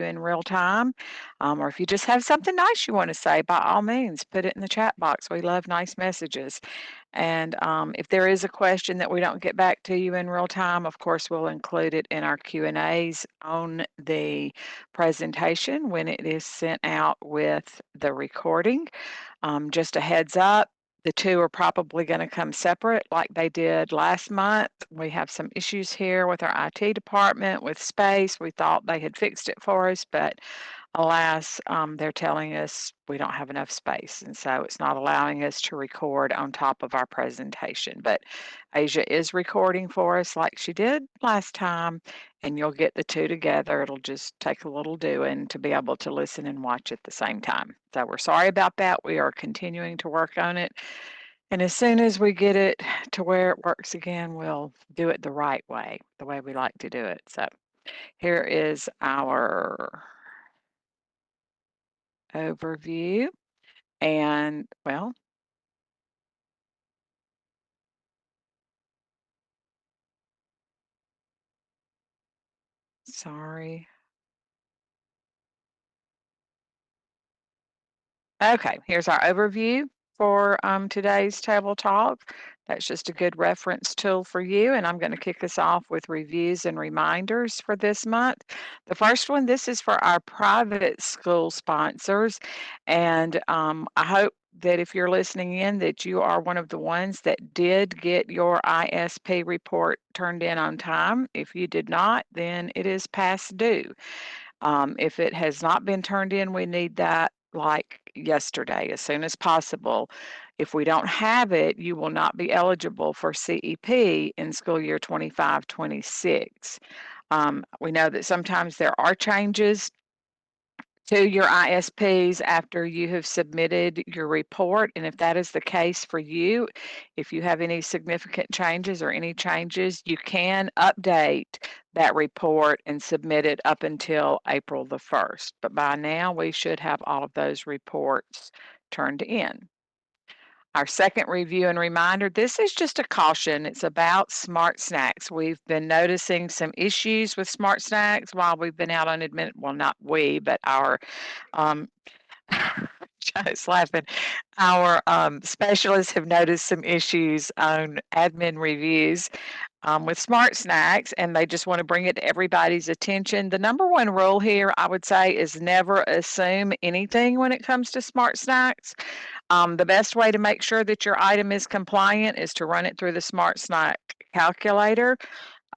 in real time. Or if you just have something nice you want to say, by all means, put it in the chat box. We love nice messages. And if there is a question that we don't get back to you in real time, of course, we'll include it in our Q&As on the presentation when it is sent out with the recording. Just a heads up, the two are probably going to come separate like they did last month. We have some issues here with our IT department with space. We thought they had fixed it for us, but alas, they're telling us we don't have enough space, and so it's not allowing us to record on top of our presentation. But Asia is recording for us like she did last time, and you'll get the two together. It'll just take a little doing to be able to listen and watch at the same time. So we're sorry about that. We are continuing to work on it. And as soon as we get it to where it works again, we'll do it the right way, the way we like to do it. So here is our overview. And well, sorry. Okay, here's our overview for today's table talk. That's just a good reference tool for you. And I'm going to kick us off with reviews and reminders for this month. The first one, this is for our private school sponsors. And I hope that if you're listening in, that you are one of the ones that did get your ISP report turned in on time. If you did not, then it is past due. If it has not been turned in, we need that like yesterday, as soon as possible. If we don't have it, you will not be eligible for CEP in school year 25-26. We know that sometimes there are changes to your ISPs after you have submitted your report. And if that is the case for you, if you have any significant changes or any changes, you can update that report and submit it up until April the 1st. But by now, we should have all of those reports turned in. Our second review and reminder, this is just a caution. It's about Smart Snacks. We've been noticing some issues with Smart Snacks while we've been out on well, not we, but our Joe's laughing. Our specialists have noticed some issues on admin reviews with Smart Snacks, and they just want to bring it to everybody's attention. The number one rule here, I would say, is never assume anything when it comes to Smart Snacks. The best way to make sure that your item is compliant is to run it through the Smart Snack calculator.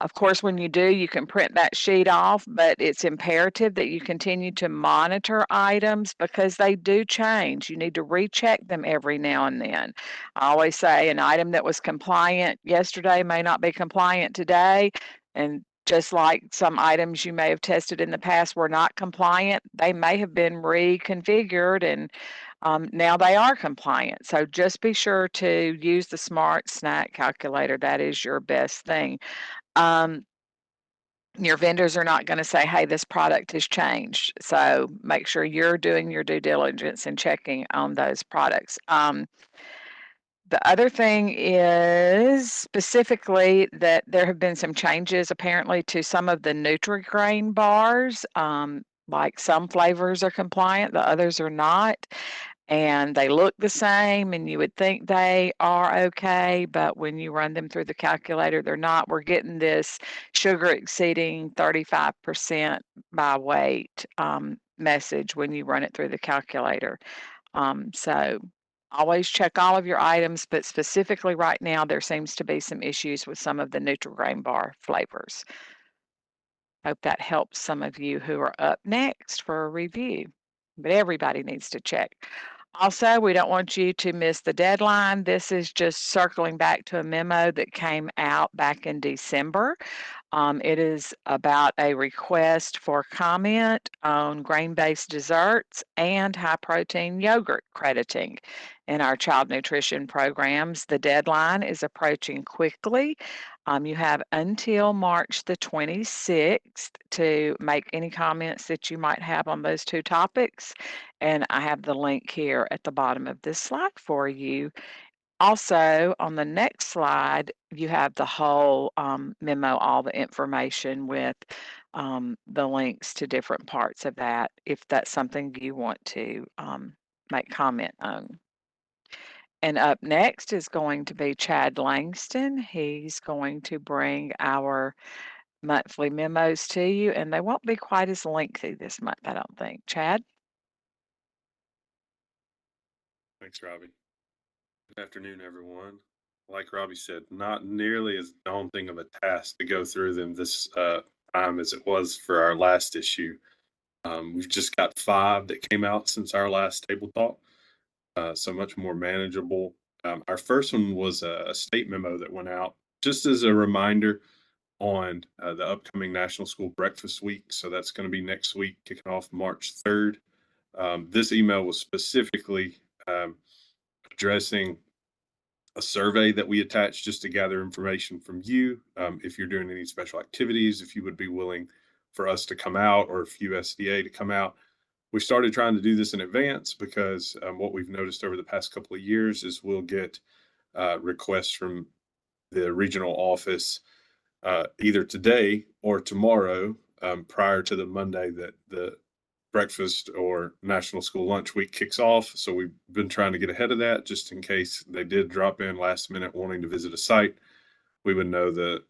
Of course, when you do, you can print that sheet off, but it's imperative that you continue to monitor items because they do change. You need to recheck them every now and then. I always say an item that was compliant yesterday may not be compliant today. And just like some items you may have tested in the past were not compliant, they may have been reconfigured and now they are compliant. So just be sure to use the Smart Snack calculator. That is your best thing. Your vendors are not going to say, hey, this product has changed. So make sure you're doing your due diligence and checking on those products. The other thing is specifically that there have been some changes apparently to some of the Nutri-Grain bars. Like some flavors are compliant, the others are not, and they look the same and you would think they are okay, but when you run them through the calculator, they're not. We're getting this sugar exceeding 35% by weight message when you run it through the calculator. So always check all of your items, but specifically right now, there seems to be some issues with some of the Nutri-Grain bar flavors. Hope that helps some of you who are up next for a review, but everybody needs to check. Also, we don't want you to miss the deadline. This is just circling back to a memo that came out back in December. It is about a request for comment on grain-based desserts and high-protein yogurt crediting in our child nutrition programs. The deadline is approaching quickly. You have until March the 26th to make any comments that you might have on those two topics. And I have the link here at the bottom of this slide for you. Also, on the next slide, you have the whole memo, all the information with the links to different parts of that, if that's something you want to make comment on. And up next is going to be Chad Langston. He's going to bring our monthly memos to you, and they won't be quite as lengthy this month, I don't think. Chad? Thanks, Robbie. Good afternoon, everyone. Like Robbie said, not nearly as daunting of a task to go through them this time as it was for our last issue. We've just got 5 that came out since our last table talk, so much more manageable. Our first one was a state memo that went out just as a reminder on the upcoming National School Breakfast Week. So that's going to be next week, kicking off March 3rd. This email was specifically addressing a survey that we attached just to gather information from you. If you're doing any special activities, if you would be willing for us to come out or if USDA to come out. We started trying to do this in advance because what we've noticed over the past couple of years is we'll get requests from the regional office either today or tomorrow prior to the Monday that the breakfast or National School Lunch Week kicks off. So we've been trying to get ahead of that just in case they did drop in last minute wanting to visit a site. We would know the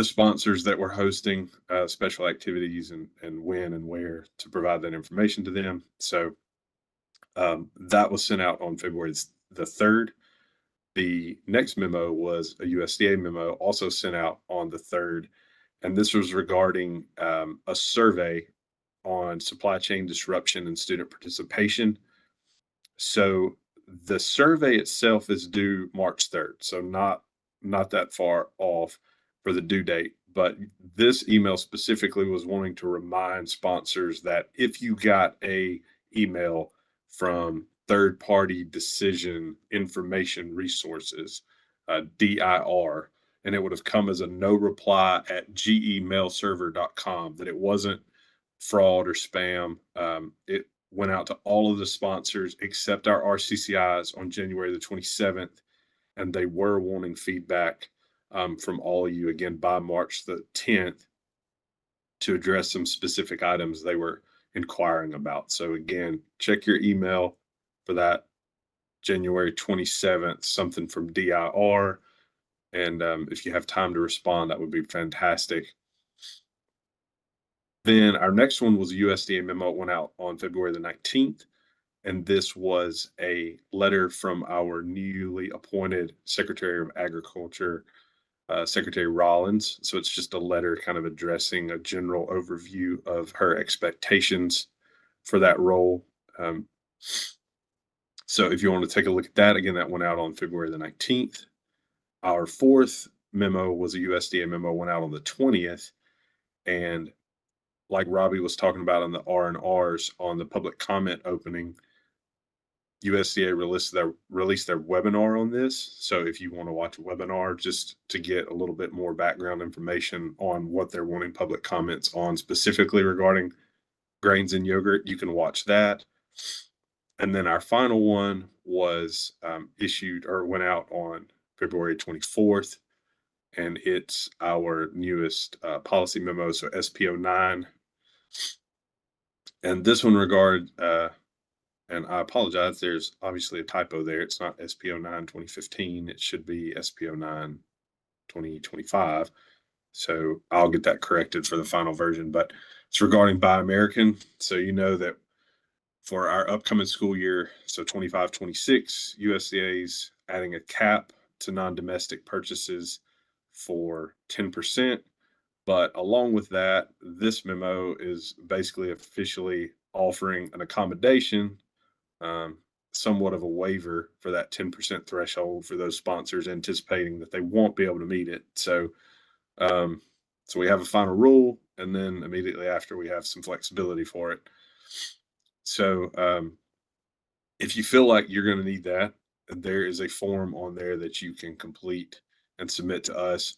sponsors that were hosting special activities and when and where to provide that information to them. So that was sent out on February the 3rd. The next memo was a USDA memo also sent out on the 3rd. And this was regarding a survey on supply chain disruption and student participation. So the survey itself is due March 3rd, so not that far off for the due date. But this email specifically was wanting to remind sponsors that if you got a email from third party decision information resources, DIR, and it would have come as a no reply at gmailserver.com, that it wasn't fraud or spam. It went out to all of the sponsors except our RCCIs on January the 27th, and they were wanting feedback from all of you again by March the 10th to address some specific items they were inquiring about. So again, check your email for that January 27th, something from DIR. And if you have time to respond, that would be fantastic. Then our next one was a USDA memo. It went out on February the 19th. And this was a letter from our newly appointed Secretary of Agriculture, Secretary Rollins. So it's just a letter kind of addressing a general overview of her expectations for that role. So if you want to take a look at that, again, that went out on February the 19th. Our fourth memo was a USDA memo, went out on the 20th. And like Robbie was talking about on the R&Rs on the public comment opening, USDA released their webinar on this. So if you want to watch a webinar just to get a little bit more background information on what they're wanting public comments on specifically regarding grains and yogurt, you can watch that. And then our final one was issued or went out on February 24th. And it's our newest policy memo, so SPO 9. And this one and I apologize, there's obviously a typo there. It's not SPO 9 2015. It should be SPO 9 2025. So I'll get that corrected for the final version. But it's regarding Buy American. So you know that for our upcoming school year, so 25-26, USDA's adding a cap to non-domestic purchases for 10%. But along with that, this memo is basically officially offering an accommodation, somewhat of a waiver for that 10% threshold for those sponsors anticipating that they won't be able to meet it. So we have a final rule, and then immediately after we have some flexibility for it. So if you feel like you're going to need that, there is a form on there that you can complete and submit to us.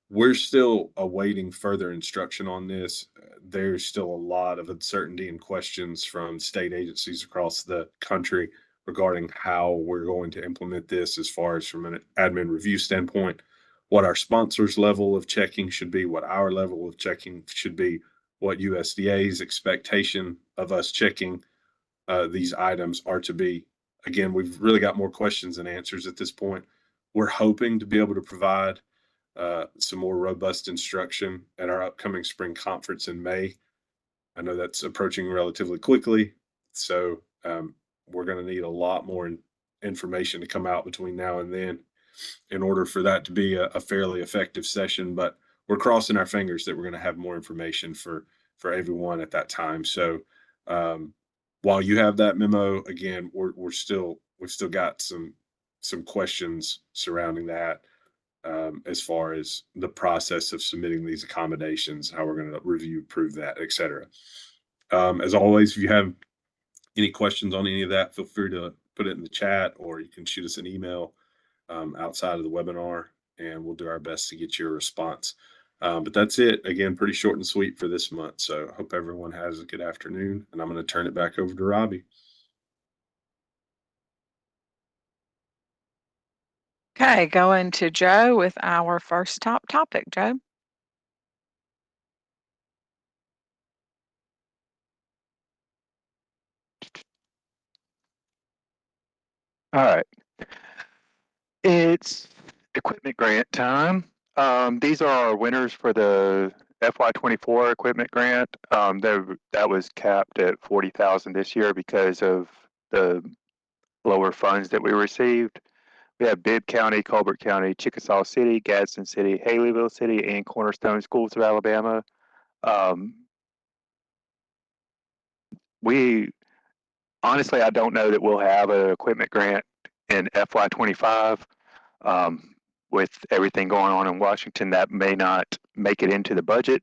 We're still awaiting further instruction on this. There's still a lot of uncertainty and questions from state agencies across the country regarding how we're going to implement this as far as from an admin review standpoint, what our sponsors' level of checking should be, what our level of checking should be, what USDA's expectation of us checking these items are to be. Again, we've really got more questions than answers at this point. We're hoping to be able to provide some more robust instruction at our upcoming spring conference in May. I know that's approaching relatively quickly, so we're going to need a lot more information to come out between now and then in order for that to be a fairly effective session. But we're crossing our fingers that we're going to have more information for everyone at that time. So while you have that memo, again, we've still got some questions surrounding that as far as the process of submitting these accommodations, how we're going to review, approve that, et cetera. As always, if you have any questions on any of that, feel free to put it in the chat, or you can shoot us an email outside of the webinar, and we'll do our best to get you a response. But that's it. Again, pretty short and sweet for this month. So hope everyone has a good afternoon, and I'm going to turn it back over to Robbie. Okay, going to Joe with our first top topic. Joe? All right. It's equipment grant time. These are our winners for the FY24 equipment grant. That was capped at $40,000 this year because of the lower funds that we received. We have Bibb County, Colbert County, Chickasaw City, Gadsden City, Haleyville City, and Cornerstone Schools of Alabama. Honestly, I don't know that we'll have an equipment grant in FY25. With everything going on in Washington, that may not make it into the budget.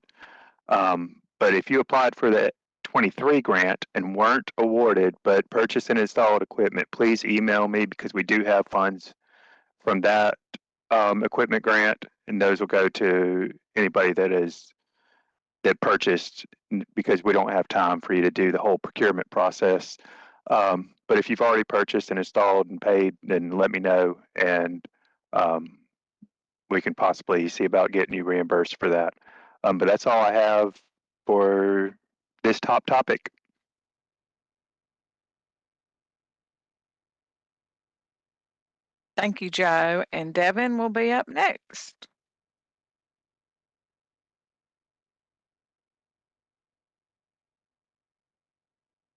But if you applied for the 23 grant and weren't awarded, but purchased and installed equipment, please email me, because we do have funds from that equipment grant, and those will go to anybody that purchased, because we don't have time for you to do the whole procurement process. But if you've already purchased and installed and paid, then let me know, and we can possibly see about getting you reimbursed for that. But that's all I have for this top topic. Thank you, Joe. And Devin will be up next.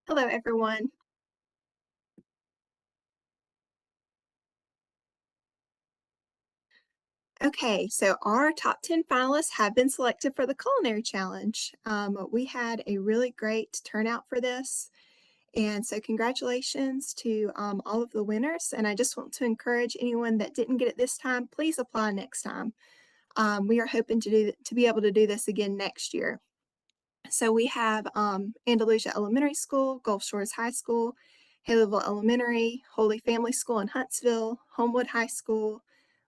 Hello, everyone. Okay, so our top 10 finalists have been selected for the Culinary Challenge. We had a really great turnout for this. And so congratulations to all of the winners. And I just want to encourage anyone that didn't get it this time, please apply next time. We are hoping to be able to do this again next year. So we have Andalusia Elementary School, Gulf Shores High School, Haleyville Elementary, Holy Family School in Huntsville, Homewood High School,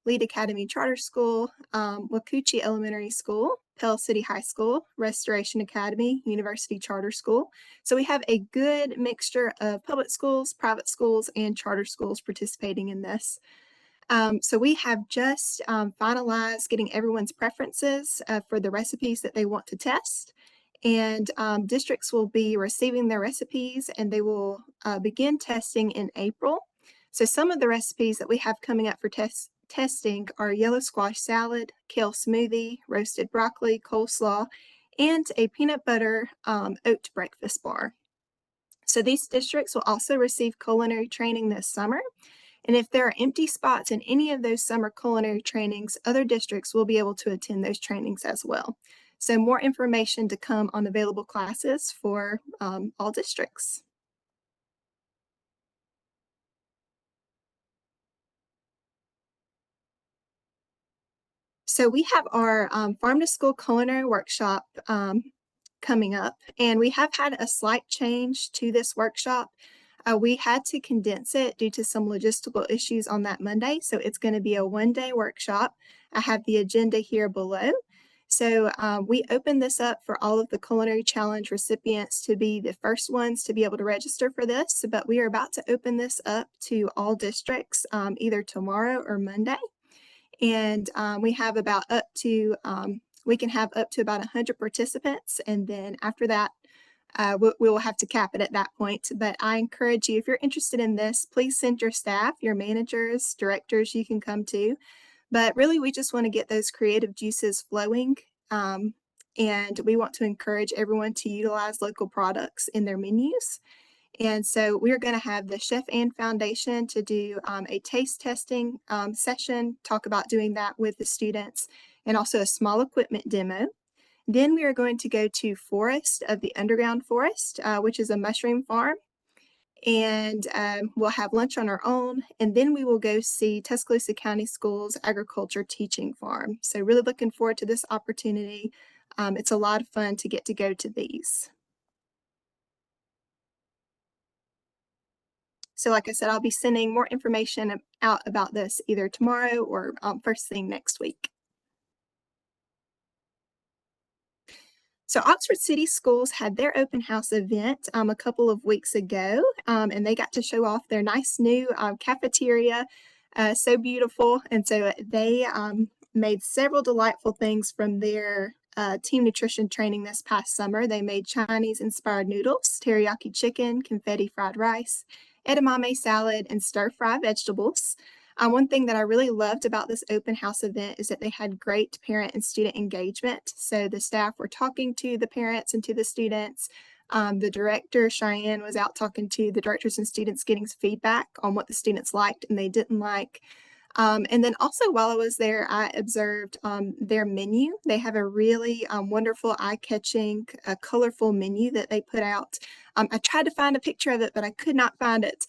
Lead Academy Charter School, Wacoochee Elementary School, Pell City High School, Restoration Academy, University Charter School. So we have a good mixture of public schools, private schools, and charter schools participating in this. So we have just finalized getting everyone's preferences for the recipes that they want to test. And districts will be receiving their recipes, and they will begin testing in April. So some of the recipes that we have coming up for testing are yellow squash salad, kale smoothie, roasted broccoli, coleslaw, and a peanut butter oat breakfast bar. So these districts will also receive culinary training this summer. And if there are empty spots in any of those summer culinary trainings, other districts will be able to attend those trainings as well. So more information to come on available classes for all districts. So we have our Farm to School Culinary Workshop coming up, and we have had a slight change to this workshop. We had to condense it due to some logistical issues on that Monday, so it's going to be a one-day workshop. I have the agenda here below. So we opened this up for all of the Culinary Challenge recipients to be the first ones to be able to register for this, but we are about to open this up to all districts either tomorrow or Monday. And we have about we can have up to about 100 participants. And then after that, we will have to cap it at that point. But I encourage you, if you're interested in this, please send your staff, your managers, directors you can come to. But really, we just want to get those creative juices flowing. And we want to encourage everyone to utilize local products in their menus. And so we're going to have the Chef Ann Foundation to do a taste testing session, talk about doing that with the students, and also a small equipment demo. Then we are going to go to Forest of the Underground Forest, which is a mushroom farm. And we'll have lunch on our own. And then we will go see Tuscaloosa County Schools Agriculture Teaching Farm. So really looking forward to this opportunity. It's a lot of fun to get to go to these. So like I said, I'll be sending more information out about this either tomorrow or first thing next week. So Oxford City Schools had their open house event a couple of weeks ago, and they got to show off their nice new cafeteria, so beautiful. And so they made several delightful things from their team nutrition training this past summer. They made Chinese-inspired noodles, teriyaki chicken, confetti fried rice, edamame salad, and stir-fry vegetables. One thing that I really loved about this open house event is that they had great parent and student engagement. So the staff were talking to the parents and to the students. The director, Cheyenne, was out talking to the directors and students, getting feedback on what the students liked and they didn't like. And then also while I was there, I observed their menu. They have a really wonderful, eye-catching, colorful menu that they put out. I tried to find a picture of it, but I could not find it.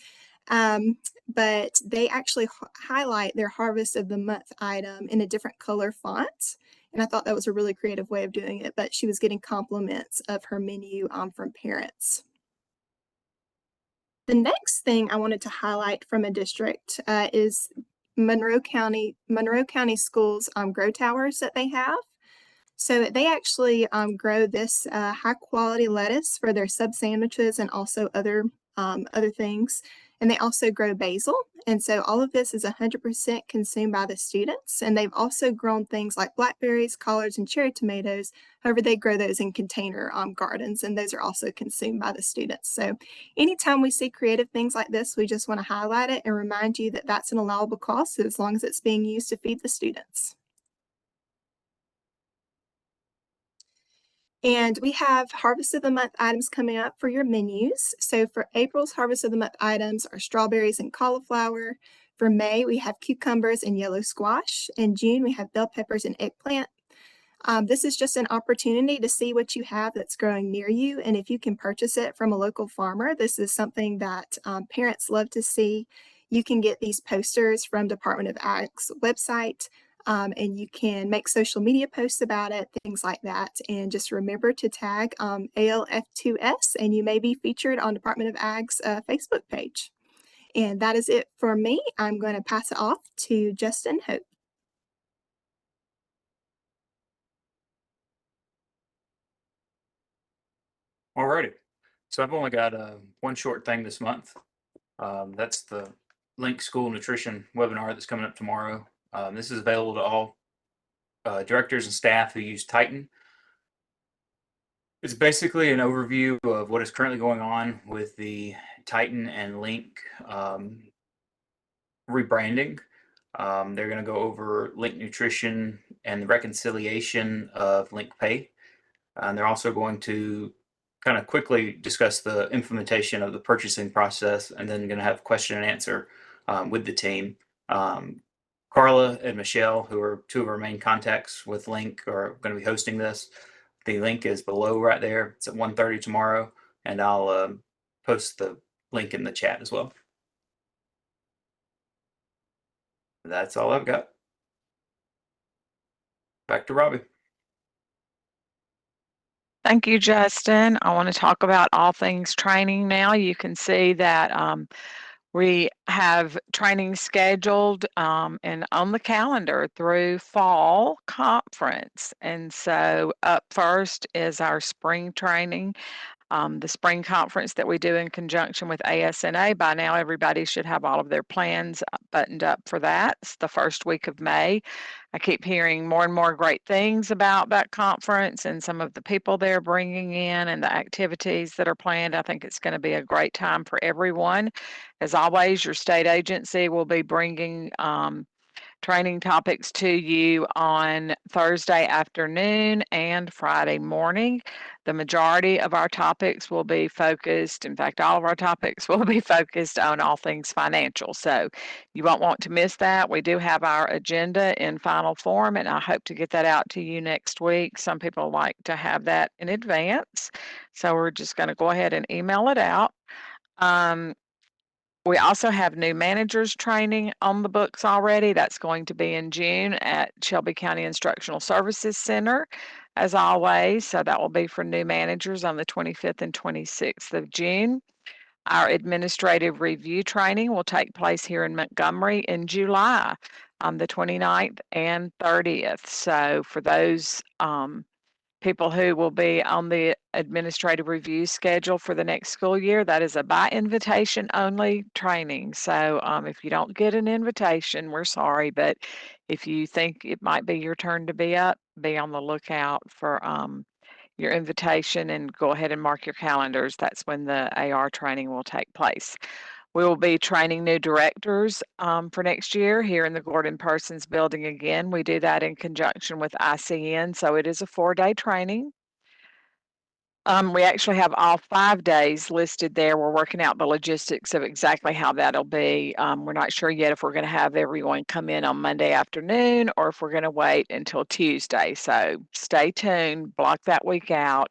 But they actually highlight their Harvest of the Month item in a different color font. And I thought that was a really creative way of doing it, but she was getting compliments of her menu from parents. The next thing I wanted to highlight from a district is Monroe County Schools grow towers that they have. So they actually grow this high quality lettuce for their sub sandwiches and also other things. And they also grow basil. And so all of this is 100% consumed by the students. And they've also grown things like blackberries, collards, and cherry tomatoes. However, they grow those in container gardens, and those are also consumed by the students. So anytime we see creative things like this, we just want to highlight it and remind you that that's an allowable cost as long as it's being used to feed the students. And we have Harvest of the Month items coming up for your menus. So for April's Harvest of the Month items are strawberries and cauliflower. For May, we have cucumbers and yellow squash. In June, we have bell peppers and eggplant. This is just an opportunity to see what you have that's growing near you. And if you can purchase it from a local farmer, this is something that parents love to see. You can get these posters from Department of Ag's website. And you can make social media posts about it, things like that. And just remember to tag ALF2S, and you may be featured on Department of Ag's Facebook page. And that is it for me. I'm going to pass it off to Justin Hope. Alrighty. So I've only got one short thing this month. That's the Link School Nutrition webinar that's coming up tomorrow. This is available to all directors and staff who use Titan. It's basically an overview of what is currently going on with the Titan and Link rebranding. They're going to go over Link Nutrition and the reconciliation of Link Pay. And they're also going to kind of quickly discuss the implementation of the purchasing process, and then going to have question and answer with the team. Carla and Michelle, who are two of our main contacts with Link, are going to be hosting this. The link is below right there. It's at 1:30 tomorrow, and I'll post the link in the chat as well. That's all I've got. Back to Robbie. Thank you, Justin. I want to talk about all things training now. You can see that We have training scheduled and on the calendar through fall conference. And so up first is our spring training. The spring conference that we do in conjunction with ASNA. By now, everybody should have all of their plans buttoned up for that. It's the first week of May. I keep hearing more and more great things about that conference and some of the people they're bringing in and the activities that are planned. I think it's going to be a great time for everyone. As always, your state agency will be bringing training topics to you on Thursday afternoon and Friday morning. The majority of our topics will be focused, in fact, all of our topics will be focused on all things financial. So you won't want to miss that. We do have our agenda in final form, and I hope to get that out to you next week. Some people like to have that in advance. So we're just going to go ahead and email it out. We also have new managers training on the books already. That's going to be in June at Shelby County Instructional Services Center, as always. So that will be for new managers on the 25th and 26th of June. Our administrative review training will take place here in Montgomery in July on the 29th and 30th. So for those people who will be on the administrative review schedule for the next school year, that is a by invitation only training. So if you don't get an invitation, we're sorry, but if you think it might be your turn to be up, be on the lookout for your invitation and go ahead and mark your calendars. That's when the AR training will take place. We will be training new directors for next year here in the Gordon Persons building again. We do that in conjunction with ICN, so it is a 4-day training. We actually have all 5 days listed there. We're working out the logistics of exactly how that'll be. We're not sure yet if we're going to have everyone come in on Monday afternoon or if we're going to wait until Tuesday. So stay tuned, block that week out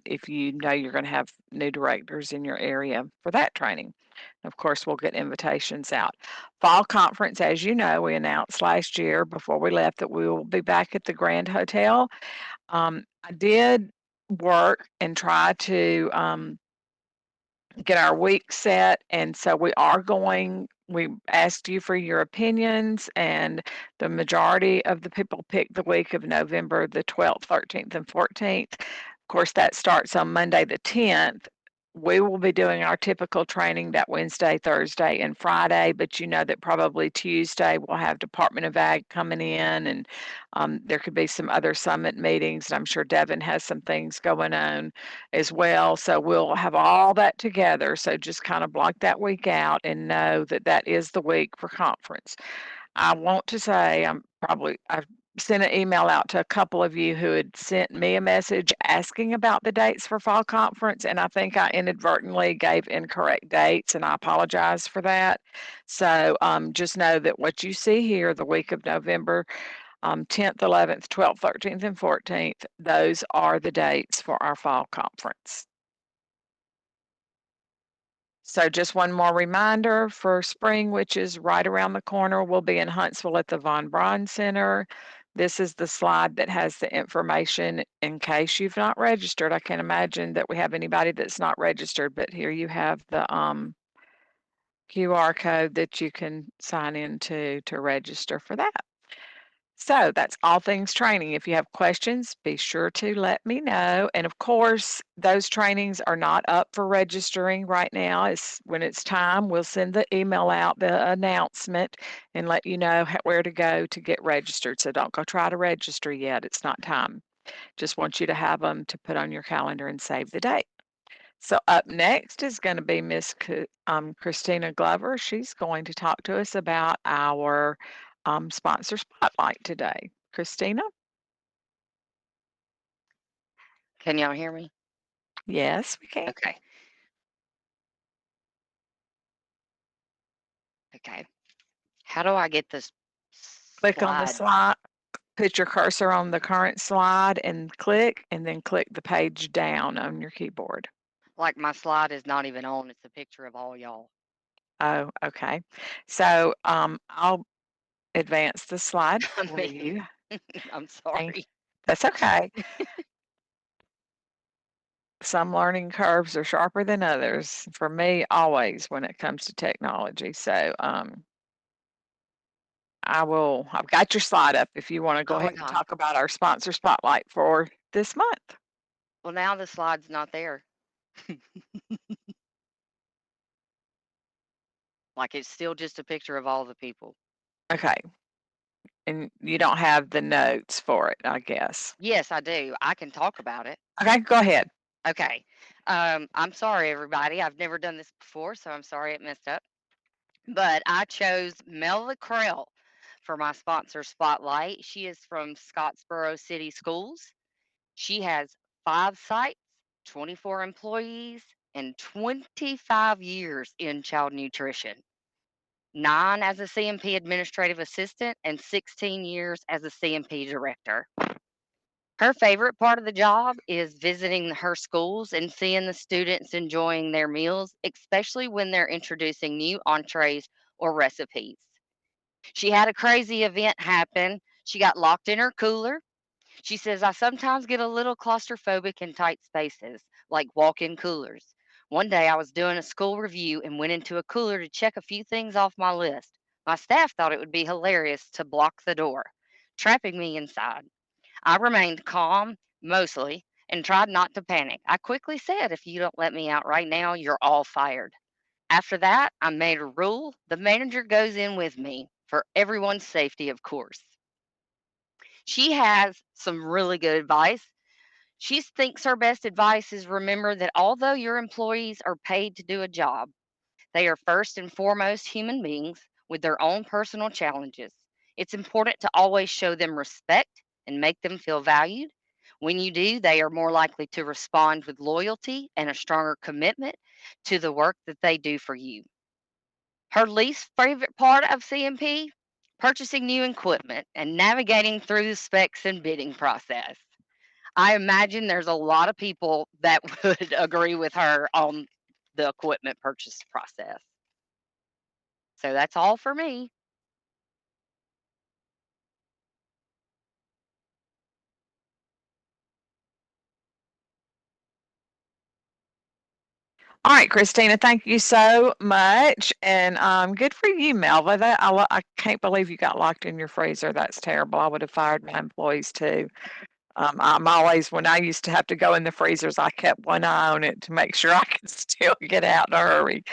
if you know you're going to have new directors in your area for that training. Of course, we'll get invitations out. Fall conference, as you know, we announced last year before we left that we will be back at the Grand Hotel. I did work and try to get our week set, and so we asked you for your opinions, and the majority of the people picked the week of November the 12th, 13th, and 14th. Of course, that starts on Monday the 10th. We will be doing our typical training that Wednesday, Thursday, and Friday, but you know that probably Tuesday we'll have Department of Ag coming in, and there could be some other summit meetings, and I'm sure Devin has some things going on as well. So we'll have all that together. So just kind of block that week out and know that that is the week for conference. I want to say I've sent an email out to a couple of you who had sent me a message asking about the dates for fall conference, and I think I inadvertently gave incorrect dates, and I apologize for that. So just know that what you see here, the week of November 10th, 11th, 12th, 13th, and 14th, those are the dates for our fall conference. So just one more reminder for spring, which is right around the corner, we'll be in Huntsville at the Von Braun Center. This is the slide that has the information in case you've not registered. I can't imagine that we have anybody that's not registered, but here you have the QR code that you can sign into to register for that. So that's all things training. If you have questions, be sure to let me know. And of course, those trainings are not up for registering right now. When it's time, we'll send the email out, the announcement, and let you know where to go to get registered. So don't go try to register yet. It's not time. Just want you to have them to put on your calendar and save the date. So up next is going to be Miss Christina Glover. She's going to talk to us about our sponsor spotlight today. Christina? Can y'all hear me? Yes, we can. Okay. Okay. How do I get this Click on the slide? slide, put your cursor on the current slide and then click the page down on your keyboard. Like my slide is not even on. It's a picture of all y'all. Oh, okay. So I'll advance the slide I for mean, you. I'm sorry. That's okay. some learning curves are sharper than others. For me, always when it comes to technology. So I've got your slide up if you want to go Oh my ahead and God. talk about our sponsor spotlight for this month. Well, now the slide's not there. Like it's still just a picture of all the people. Okay. And you don't have the notes for it, I guess. Yes, I do. I can talk about it. Okay, go ahead. Okay. I'm sorry, everybody. I've never done this before, so I'm sorry it messed up. But I chose Mel Lacrell for my sponsor spotlight. She is from Scottsboro City Schools. She has 5 sites, 24 employees, and 25 years in child nutrition. 9 as a CMP administrative assistant and 16 years as a CMP director. Her favorite part of the job is visiting her schools and seeing the students enjoying their meals, especially when they're introducing new entrees or recipes. She had a crazy event happen. She got locked in her cooler. She says, I sometimes get a little claustrophobic in tight spaces, like walk in coolers. One day I was doing a school review and went into a cooler to check a few things off my list. My staff thought it would be hilarious to block the door, trapping me inside. I remained calm, mostly, and tried not to panic. I quickly said, if you don't let me out right now, you're all fired. After that, I made a rule. The manager goes in with me for everyone's safety, of course. She has some really good advice. She thinks her best advice is remember that although your employees are paid to do a job, they are first and foremost human beings with their own personal challenges. It's important to always show them respect and make them feel valued. When you do, they are more likely to respond with loyalty and a stronger commitment to the work that they do for you. Her least favorite part of CMP? Purchasing new equipment and navigating through the specs and bidding process. I imagine there's a lot of people that would agree with her on the equipment purchase process. So that's all for me. All right, Christina, thank you so much. And good for you, Melva. I can't believe you got locked in your freezer. That's terrible. I would have fired my employees too. I'm always, when I used to have to go in the freezers, I kept one eye on it to make sure I could still get out in a hurry.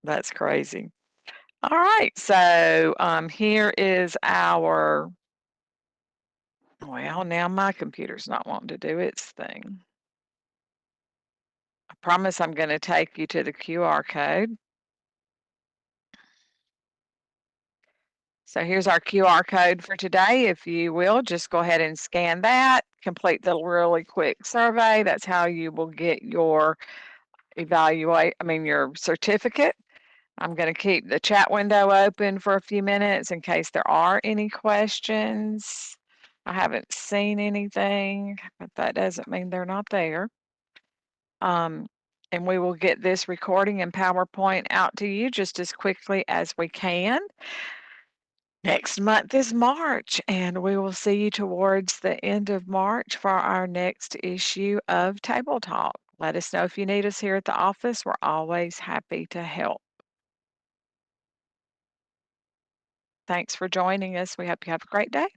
That's crazy. All right, so here is our, well, now my computer's not wanting to do its thing. I promise I'm going to take you to the QR code. So here's our QR code for today. If you will, just go ahead and scan that, complete the really quick survey. That's how you will get your your certificate. I'm going to keep the chat window open for a few minutes in case there are any questions. I haven't seen anything, but that doesn't mean they're not there. And we will get this recording and PowerPoint out to you just as quickly as we can. Next month is March, and we will see you towards the end of March for our next issue of Table Talk. Let us know if you need us here at the office. We're always happy to help. Thanks for joining us. We hope you have a great day.